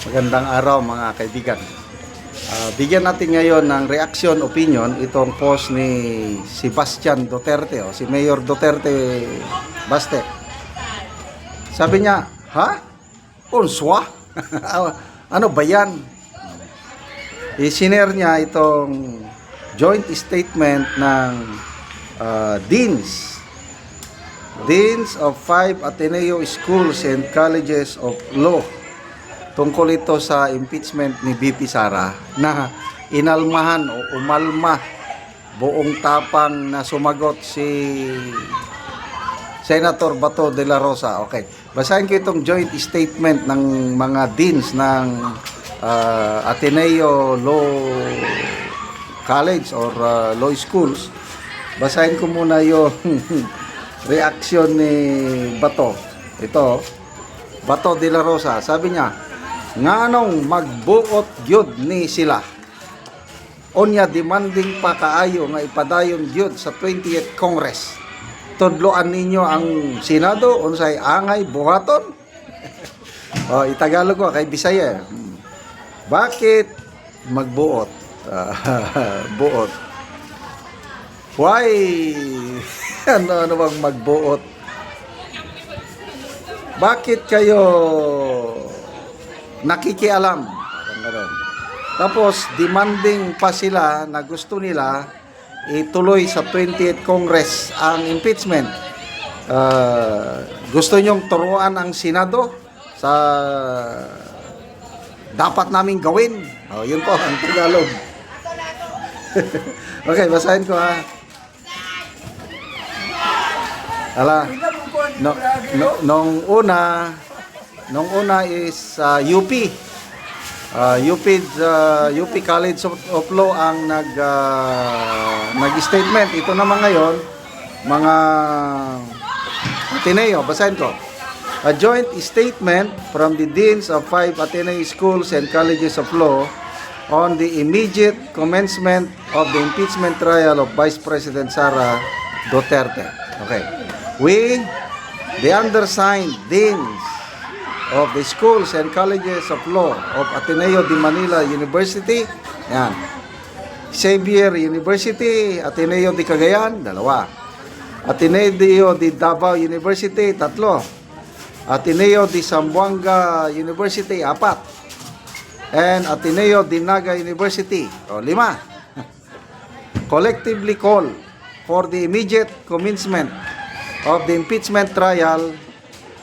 Magandang araw mga kaibigan. Bigyan natin ngayon ng reaction opinion itong post ni Sebastian Duterte o si Mayor Duterte Baste. Sabi niya, ha? Unswa? Ano ba yan? I-share niya itong joint statement ng Deans of 5 Ateneo Schools and Colleges of Law tungkol ito sa impeachment ni VP Sara na inalmahan o umalma buong tapang na sumagot si Senator Bato de la Rosa. Okay, basahin ko itong joint statement ng mga deans ng Ateneo Law College or Law Schools. Basahin ko muna yung reaction ni Bato. Ito, Bato de la Rosa. Sabi niya, nganong magbuot gyud ni sila. Onya demanding pa kaayo nga ipadayon gyud sa 20th Congress. Tudloan ninyo ang Senado unsay angay buhaton? Itagalog ko kay Bisaya. Bakit magbuot? Buot. Why? Ano bang magbuot? Bakit kayo nakikialam? Tapos demanding pa sila na gusto nila ituloy sa 20th Congress ang impeachment. Gusto nyong turuan ang Senado sa dapat naming gawin. Yun po ang Tagalog. Okay, basahin ko ha. Nung una is UP College of Law ang nag-statement. Ito naman ngayon mga Ateneo, basahin ko. A joint statement from the deans of 5 Ateneo schools and colleges of law on the immediate commencement of the impeachment trial of Vice President Sara Duterte. Okay. We, the undersigned deans of the schools and colleges of law of Ateneo de Manila University, yan. Xavier University, Ateneo de Cagayan, 2. Ateneo de Davao University, 3. Ateneo de Zamboanga University, 4. And Ateneo de Naga University, 5. Collectively call for the immediate commencement of the impeachment trial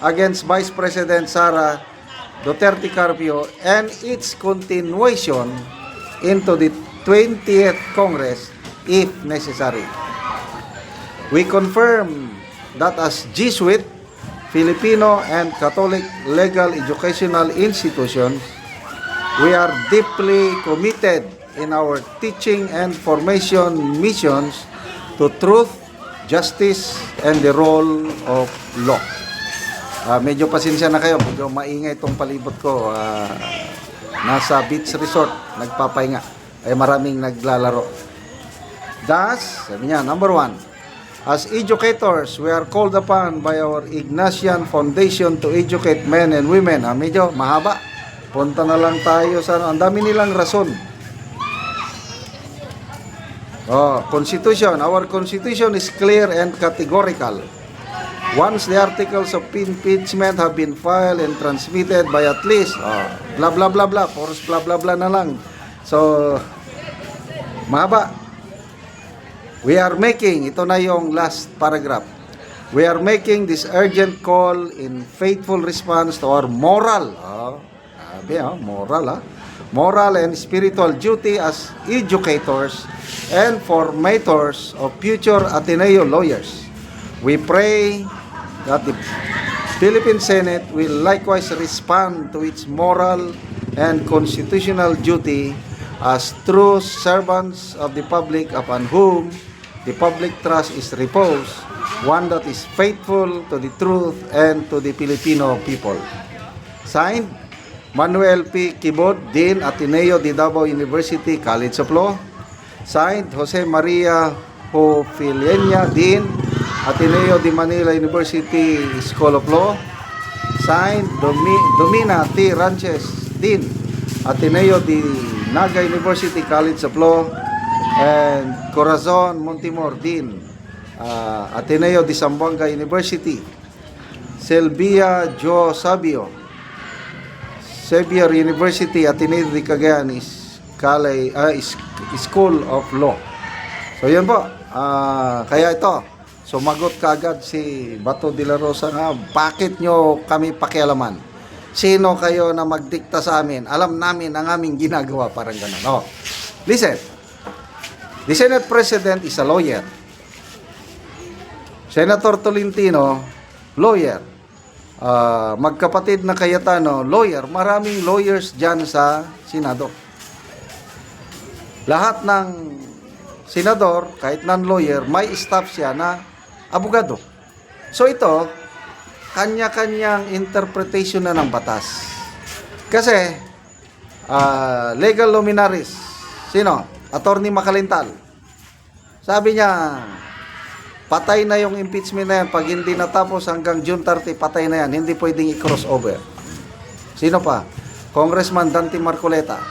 against Vice President Sara Duterte Carpio and its continuation into the 20th Congress if necessary. We confirm that as Jesuit, Filipino, and Catholic legal educational institutions, we are deeply committed in our teaching and formation missions to truth, justice, and the role of law. Medyo pasensya na kayo, medyo maingay itong palibot ko. Nasa beach resort, nagpapahinga. Ay maraming naglalaro. Thus, sabi niya, number 1, as educators, we are called upon by our Ignatian Foundation to educate men and women. Medyo mahaba. Punta na lang tayo sa ang dami nilang rason. Constitution. Our Constitution is clear and categorical. Once the articles of impeachment have been filed and transmitted by at least blah blah blah blah, force blah blah blah na lang. So mahaba. We are making, ito na yung last paragraph. We are making this urgent call in faithful response to our moral and spiritual duty as educators and formators of future Ateneo lawyers. We pray that the Philippine Senate will likewise respond to its moral and constitutional duty as true servants of the public upon whom the public trust is reposed, one that is faithful to the truth and to the Filipino people. Signed, Manuel P. Quibod, Dean, Ateneo de Davao University College of Law. Signed, Jose Maria Hofiliena, Dean, Ateneo de Manila University School of Law. Signed, Domina T. Ranches, Dean, Ateneo de Naga University College of Law, and Corazon Montemor, Dean, Ateneo de Zamboanga University, Selvia Jo Sabio, Xavier University, Ateneo de Cagayan School of Law. So yan po, kaya ito, sumagot kaagad si Bato de la Rosa nga, bakit nyo kami pakialaman? Sino kayo na magdikta sa amin? Alam namin ang aming ginagawa, parang ganun. Oh. Listen, the Senate President is a lawyer. Senator Tolentino, lawyer. Magkapatid na Cayetano, lawyer. Maraming lawyers dyan sa Senado. Lahat ng senador, kahit non-lawyer, may staff siya na abogado. So ito, kanya-kanyang interpretation na ng batas. Kasi, legal luminaries, sino? Attorney Makalintal. Sabi niya, patay na yung impeachment na yan. Pag hindi natapos hanggang June 30, patay na yan. Hindi pwedeng i-cross over. Sino pa? Congressman Dante Marcoleta.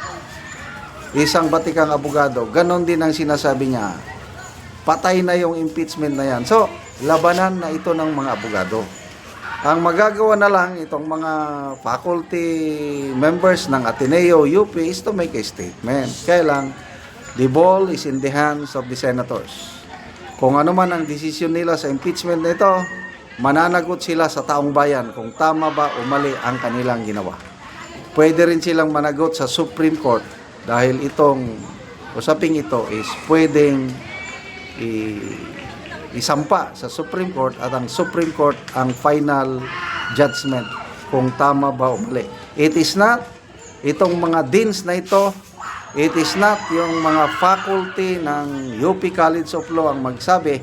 Isang batikang abogado. Ganon din ang sinasabi niya. Patay na yung impeachment na yan. So, labanan na ito ng mga abogado. Ang magagawa na lang itong mga faculty members ng Ateneo, UP is to make a statement. Kaya lang, the ball is in the hands of the senators. Kung ano man ang desisyon nila sa impeachment na ito, mananagot sila sa taong bayan kung tama ba o mali ang kanilang ginawa. Pwede rin silang managot sa Supreme Court dahil itong usaping ito is pwedeng isampa sa Supreme Court at ang Supreme Court ang final judgment kung tama ba o mali. It is not itong mga deans na ito, it is not yung mga faculty ng UP College of Law ang magsabi,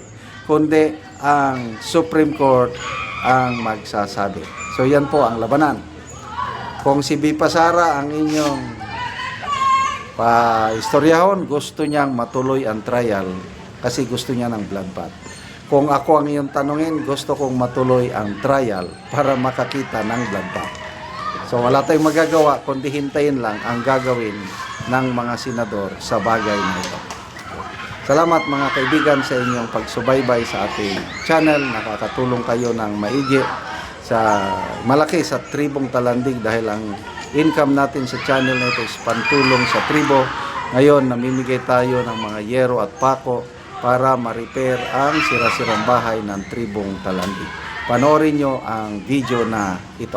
kundi ang Supreme Court ang magsasabi. So yan po ang labanan. Kung si Bipa Sara ang inyong pa-istoryahon, gusto niyang matuloy ang trial kasi gusto niya ng bloodbath. Kung ako ang iyong tanungin, gusto kong matuloy ang trial para makakita ng bloodbath. So wala tayong magagawa kundi hintayin lang ang gagawin ng mga senador sa bagay na ito. Salamat mga kaibigan sa inyong pagsubaybay sa ating channel. Nakakatulong kayo ng maigi sa malaki sa tribong Talandig dahil ang income natin sa channel na ito is pantulong sa tribo. Ngayon, namimigay tayo ng mga yero at pako para ma-repair ang sira-sirang bahay ng tribong Talandig. Panoorin nyo ang video na ito.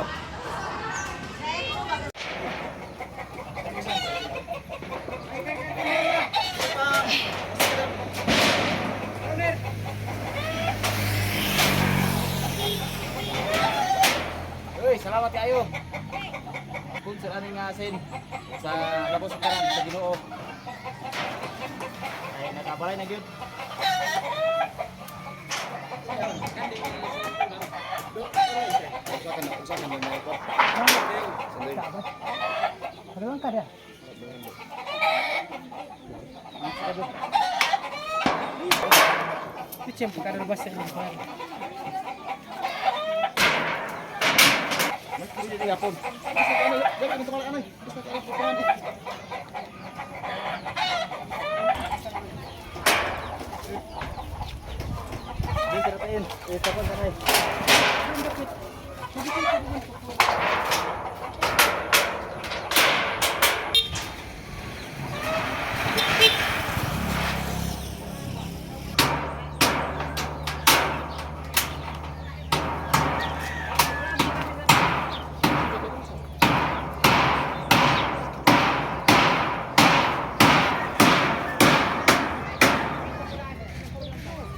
Uy, salamat kayo. Kung sa aning asin sa labos sa kanan sa Ginoo. Ay nakabalay na gyud. Karuan ka dah. Picem perkara bahasa ini. Hindi yapon. Jangan itu malah aneh. Bisa cari pukulan. Dia ceritain, kapan sanai.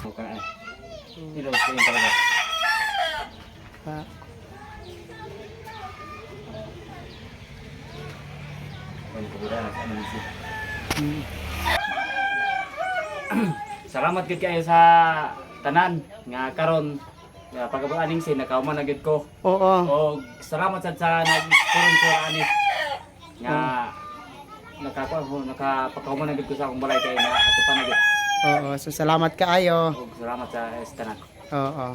Bukan ini loh yang talaga. Pak. Ang kemudian sa Malaysia. Salamat gid kayo sa tanan nga karon nga pagkabuaning sin nakauman na gid ko. Oo. O salamat sad sa nag-sponsor ani nga nakapakauman na gid ko sa akong balay kay na ato pa na gid. Oo, so salamat kaayo. O salamat sa tanan. Oo.